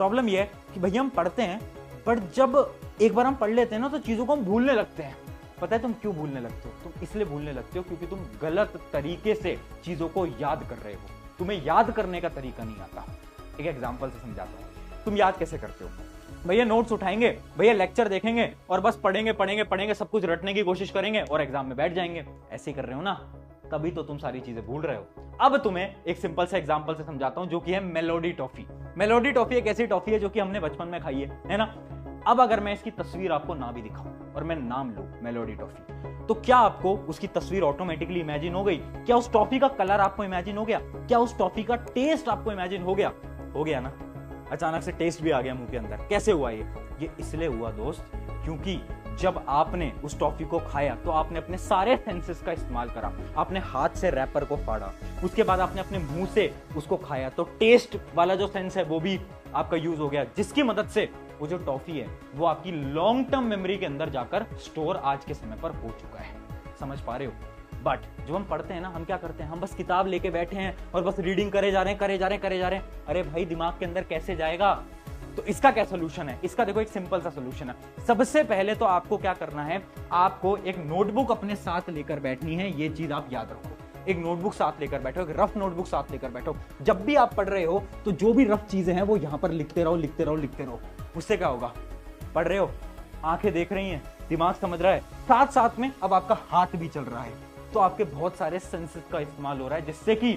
Problem ये है कि भैया हम पढ़ते हैं, पर जब एक बार हम पढ़ लेते हैं ना तो चीजों को हम भूलने लगते हैं। पता है तुम क्यों भूलने लगते हो? तुम इसलिए भूलने लगते हो क्योंकि तुम गलत तरीके से चीजों को याद कर रहे हो। तुम्हें याद करने का तरीका नहीं आता। एक एग्जांपल से समझाता हूं। तुम याद कैसे करते हो? भैया नोट्स उठाएंगे, भैया लेक्चर देखेंगे और बस पढ़ेंगे पढ़ेंगे पढ़ेंगे, सब कुछ रटने की कोशिश करेंगे और एग्जाम में बैठ जाएंगे। ऐसे ही कर रहे हो ना, तभी तो तुम सारी चीजें भूल रहे हो। अब तुम्हें एक सिंपल सा एग्जांपल से समझाता हूं, जो कि है मेलोडी टॉफी। मेलोडी टॉफी एक ऐसी टॉफी है जो कि हमने बचपन में खाई है ना। अब अगर मैं इसकी तस्वीर आपको ना भी दिखाऊं और मैं नाम लूं मेलोडी टॉफी, तो क्या आपको उसकी तस्वीर ऑटोमेटिकली इमेजिन हो गई? क्या उस टॉफी का कलर आपको इमेजिन हो गया? क्या उस टॉफी का टेस्ट आपको इमेजिन हो गया? हो गया ना। अचानक से टेस्ट भी आ गया मुंह के अंदर। कैसे हुआ ये इसलिए हुआ दोस्त, क्योंकि जब आपने उस टॉफी को खाया तो आपने अपने सारे सेंसेस का इस्तेमाल करा। आपने हाथ से रैपर को फाड़ा, उसके बाद आपने अपने मुंह से उसको खाया, तो टेस्ट वाला जो सेंस है वो भी आपका यूज हो गया, जिसकी मदद से वो जो टॉफी है वो आपकी लॉन्ग टर्म मेमोरी के अंदर जाकर स्टोर आज के समय पर हो चुका है। समझ पा रहे हो? बट जब हम पढ़ते हैं ना, हम क्या करते हैं? हम बस किताब लेके बैठे हैं और बस रीडिंग करे जा रहे हैं। अरे भाई, दिमाग के अंदर कैसे जाएगा? तो इसका क्या सोल्यूशन है? इसका देखो, एक सिंपल सा सोल्यूशन है। सबसे पहले तो आपको क्या करना है, आपको एक नोटबुक अपने साथ लेकर बैठनी है। ये चीज आप याद रखो, एक नोटबुक साथ लेकर बैठो, एक रफ नोटबुक साथ लेकर बैठो। जब भी आप पढ़ रहे हो तो जो भी रफ चीजें हैं वो यहां पर लिखते रहो। उससे क्या होगा? पढ़ रहे हो, आंखें देख रही हैं, दिमाग समझ रहा है, साथ साथ में अब आपका हाथ भी चल रहा है, तो आपके बहुत सारे सेंसेस का इस्तेमाल हो रहा है, जिससे कि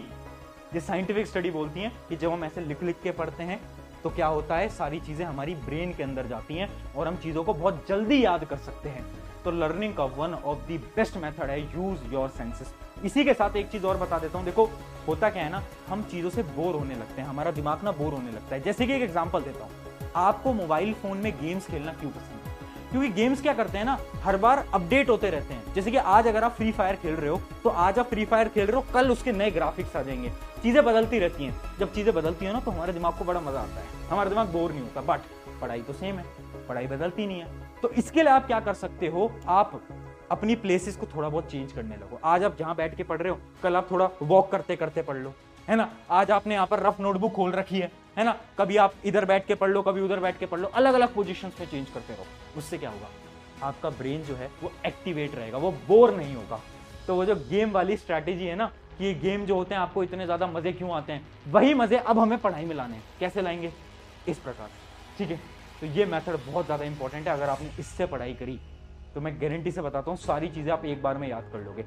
ये साइंटिफिक स्टडी बोलती है कि जब हम ऐसे लिख लिख के पढ़ते हैं तो क्या होता है, सारी चीजें हमारी ब्रेन के अंदर जाती हैं और हम चीजों को बहुत जल्दी याद कर सकते हैं। तो लर्निंग का one of the best method है यूज योर सेंसेस। इसी के साथ एक चीज और बता देता हूं। देखो, होता क्या है ना, हम चीजों से बोर होने लगते हैं, हमारा दिमाग ना बोर होने लगता है। जैसे कि एक एग्जांपल देता हूं, आपको मोबाइल फोन में गेम्स खेलना क्यों पसंद है? क्योंकि गेम्स क्या करते हैं ना, हर बार अपडेट होते रहते हैं। जैसे कि आज अगर आप फ्री फायर खेल रहे हो, तो आज आप फ्री फायर खेल रहे हो, कल उसके नए ग्राफिक्स आ जाएंगे। चीजें बदलती रहती हैं। जब चीजें बदलती है ना, तो हमारे दिमाग को बड़ा मजा आता है, हमारा दिमाग बोर नहीं होता। बट पढ़ाई तो सेम है, पढ़ाई बदलती नहीं है। तो इसके लिए आप क्या कर सकते हो, आप अपनी प्लेसेस को थोड़ा बहुत चेंज करने लगो। आज आप जहां बैठ के पढ़ रहे हो, कल आप थोड़ा वॉक करते करते पढ़ लो, है ना। आज आपने यहाँ पर रफ नोटबुक खोल रखी है ना, कभी आप इधर बैठ के पढ़ लो, कभी उधर बैठ के पढ़ लो, अलग अलग पोजीशंस में चेंज करते रहो। उससे क्या होगा, आपका ब्रेन जो है वो एक्टिवेट रहेगा, वो बोर नहीं होगा। तो वो जो गेम वाली स्ट्रैटेजी है ना, कि ये गेम जो होते हैं आपको इतने ज्यादा मजे क्यों आते हैं, वही मजे अब हमें पढ़ाई में लाने हैं। कैसे लाएंगे? इस प्रकार, ठीक है। तो ये मेथड बहुत ज्यादा इंपॉर्टेंट है। अगर आपने इससे पढ़ाई करी तो मैं गारंटी से बताता हूँ, सारी चीजें आप एक बार में याद कर लोगे।